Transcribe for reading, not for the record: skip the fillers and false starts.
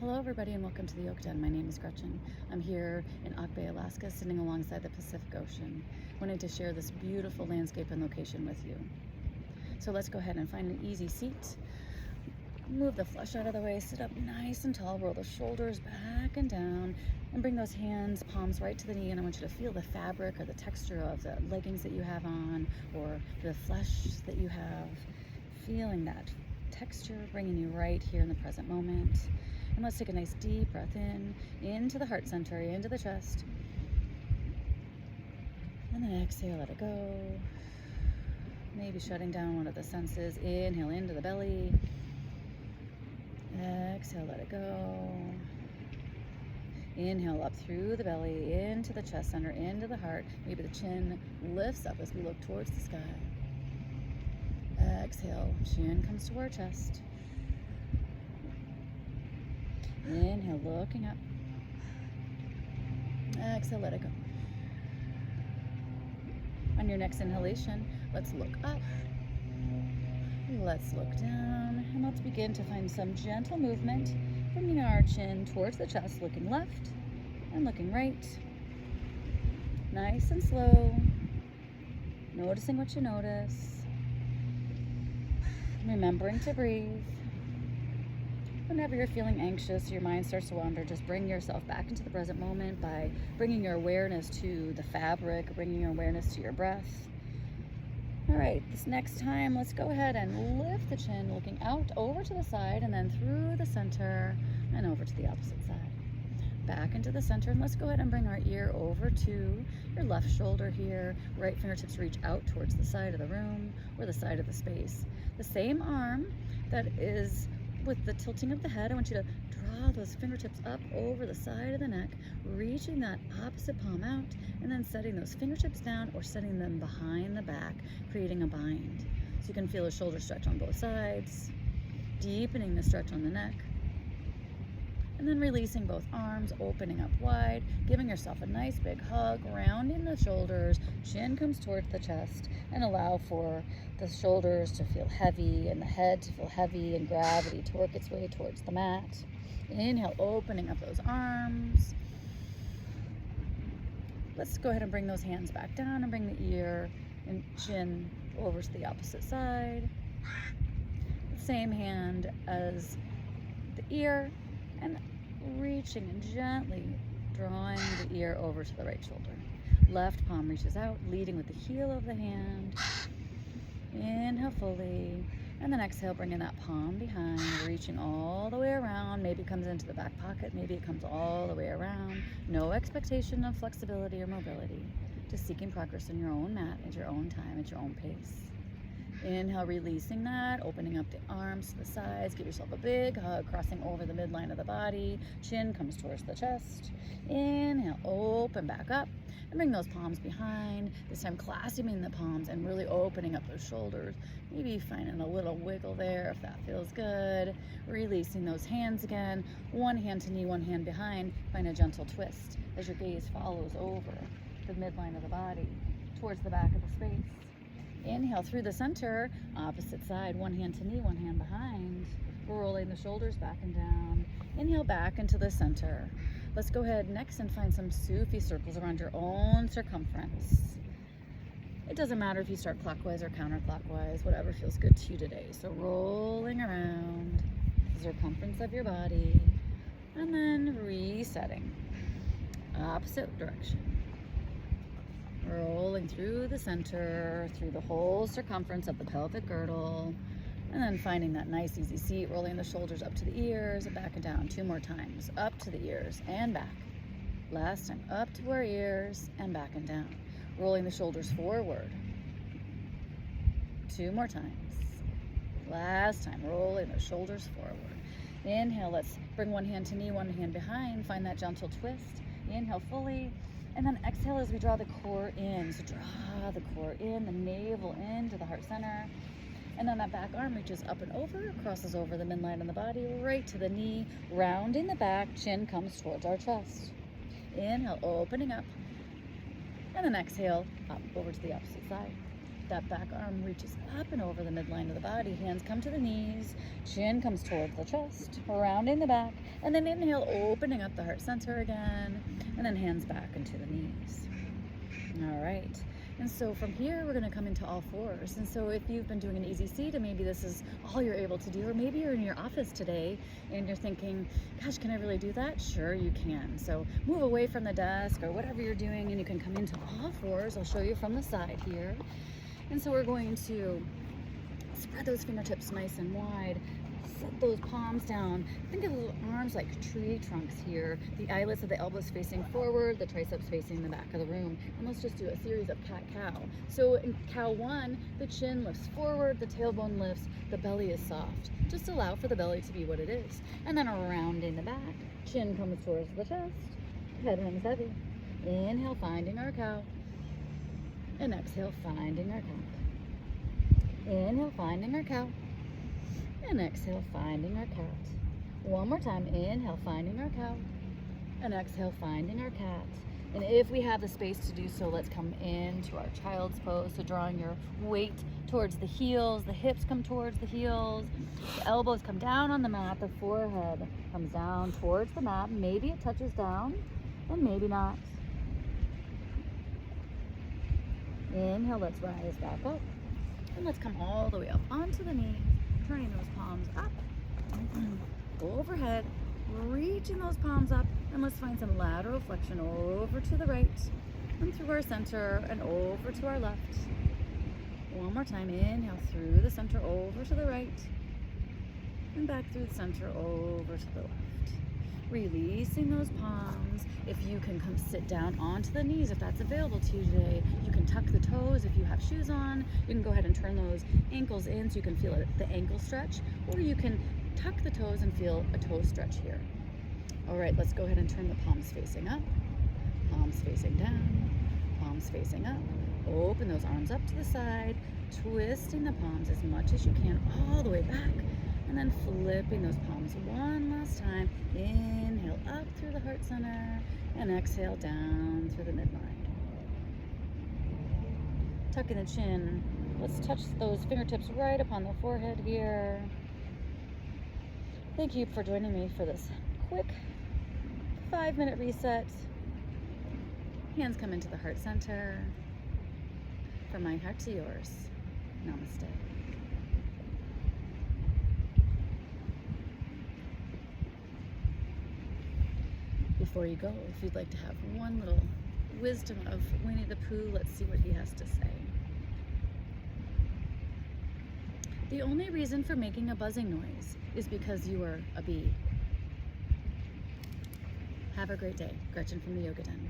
Hello everybody and welcome to the Yoga Den. My name is Gretchen. I'm here in Ock Bay, Alaska, sitting alongside the Pacific Ocean, wanting to share this beautiful landscape and location with you. So let's go ahead and find an easy seat. Move the flesh out of the way, sit up nice and tall, roll the shoulders back and down, and bring those hands, palms right to the knee, and I want you to feel the fabric or the texture of the leggings that you have on, or the flesh that you have, feeling that texture, bringing you right here in the present moment. And let's take a nice deep breath in, into the heart center, into the chest. And then exhale, let it go. Maybe shutting down one of the senses. Inhale into the belly. Exhale, let it go. Inhale up through the belly, into the chest center, into the heart. Maybe the chin lifts up as we look towards the sky. Exhale, chin comes to our chest. Inhale, looking up. Exhale, let it go. On your next inhalation, let's look up. Let's look down. And let's begin to find some gentle movement, bringing our chin towards the chest, looking left and looking right. Nice and slow. Noticing what you notice. Remembering to breathe. Whenever you're feeling anxious, your mind starts to wander, just bring yourself back into the present moment by bringing your awareness to the fabric, bringing your awareness to your breath. All right, this next time, let's go ahead and lift the chin, looking out over to the side and then through the center and over to the opposite side. Back into the center, and let's go ahead and bring our ear over to your left shoulder here. Right fingertips reach out towards the side of the room or the side of the space. The same arm that is with the tilting of the head, I want you to draw those fingertips up over the side of the neck, reaching that opposite palm out, and then setting those fingertips down or setting them behind the back, creating a bind. So you can feel a shoulder stretch on both sides, deepening the stretch on the neck, and then releasing both arms, opening up wide, giving yourself a nice big hug, rounding the shoulders, chin comes towards the chest, and allow for the shoulders to feel heavy and the head to feel heavy and gravity to work its way towards the mat. Inhale, opening up those arms. Let's go ahead and bring those hands back down and bring the ear and chin over to the opposite side. Same hand as the ear, and reaching and gently drawing the ear over to the right shoulder. Left palm reaches out, leading with the heel of the hand. Inhale fully, and then exhale, bringing that palm behind, reaching all the way around. Maybe it comes into the back pocket, maybe it comes all the way around. No expectation of flexibility or mobility, just seeking progress in your own mat, at your own time, at your own pace. Inhale, releasing that, opening up the arms to the sides. Give yourself a big hug, crossing over the midline of the body. Chin comes towards the chest. Inhale, open back up, and bring those palms behind. This time clasping the palms and really opening up those shoulders. Maybe finding a little wiggle there if that feels good. Releasing those hands again. One hand to knee, one hand behind. Find a gentle twist as your gaze follows over the midline of the body towards the back of the space. Inhale through the center, opposite side, one hand to knee, one hand behind, rolling the shoulders back and down. Inhale back into the center. Let's go ahead next and find some Sufi circles around your own circumference. It doesn't matter if you start clockwise or counterclockwise, whatever feels good to you today. So rolling around the circumference of your body and then resetting, opposite direction. Rolling through the center, through the whole circumference of the pelvic girdle, and then finding that nice easy seat, rolling the shoulders up to the ears and back and down. 2 more times, up to the ears and back. Last time, up to our ears and back and down. Rolling the shoulders forward. 2 more times. Last time, rolling the shoulders forward. Inhale, let's bring one hand to knee, one hand behind. Find that gentle twist. Inhale fully. And then exhale as we draw the core in. So draw the core in, the navel into the heart center. And then that back arm reaches up and over, crosses over the midline of the body, right to the knee, rounding the back, chin comes towards our chest. Inhale, opening up. And then exhale, up over to the opposite side. That back arm reaches up and over the midline of the body. Hands come to the knees. Chin comes towards the chest, rounding the back. And then inhale, opening up the heart center again. And then hands back into the knees. All right. And so from here, we're going to come into all fours. And so if you've been doing an easy seat and maybe this is all you're able to do, or maybe you're in your office today and you're thinking, gosh, can I really do that? Sure, you can. So move away from the desk or whatever you're doing and you can come into all fours. I'll show you from the side here. And so we're going to spread those fingertips nice and wide. Set those palms down. Think of the arms like tree trunks here. The eyelets of the elbows facing forward, the triceps facing the back of the room. And let's just do a series of cat-cow. So in cow 1, the chin lifts forward, the tailbone lifts, the belly is soft. Just allow for the belly to be what it is. And then rounding the back, chin comes towards the chest, head hangs heavy. Inhale, finding our cow. And exhale, finding our cow. Inhale, finding our cow. And exhale, finding our cat. One more time, inhale, finding our cow. And exhale, finding our cat. And if we have the space to do so, let's come into our child's pose. So drawing your weight towards the heels, the hips come towards the heels, the elbows come down on the mat, the forehead comes down towards the mat. Maybe it touches down, and maybe not. Inhale, let's rise back up. And let's come all the way up onto the knees. Turning those palms up, overhead, reaching those palms up, and let's find some lateral flexion over to the right, and through our center, and over to our left. One more time, inhale through the center, over to the right, and back through the center, over to the left. Releasing those palms. If you can come sit down onto the knees, if that's available to you today, you can tuck the toes. If you have shoes on, you can go ahead and turn those ankles in so you can feel the ankle stretch, or you can tuck the toes and feel a toe stretch here. All right, let's go ahead and turn the palms facing up, palms facing down, palms facing up. Open those arms up to the side, twisting the palms as much as you can all the way back. And then flipping those palms one last time. Inhale up through the heart center and exhale down through the midline. Tucking the chin. Let's touch those fingertips right upon the forehead here. Thank you for joining me for this quick 5-minute reset. Hands come into the heart center. From my heart to yours. Namaste. Before you go, if you'd like to have one little wisdom of Winnie the Pooh, let's see what he has to say. The only reason for making a buzzing noise is because you are a bee. Have a great day. Gretchen from the Yoga Den.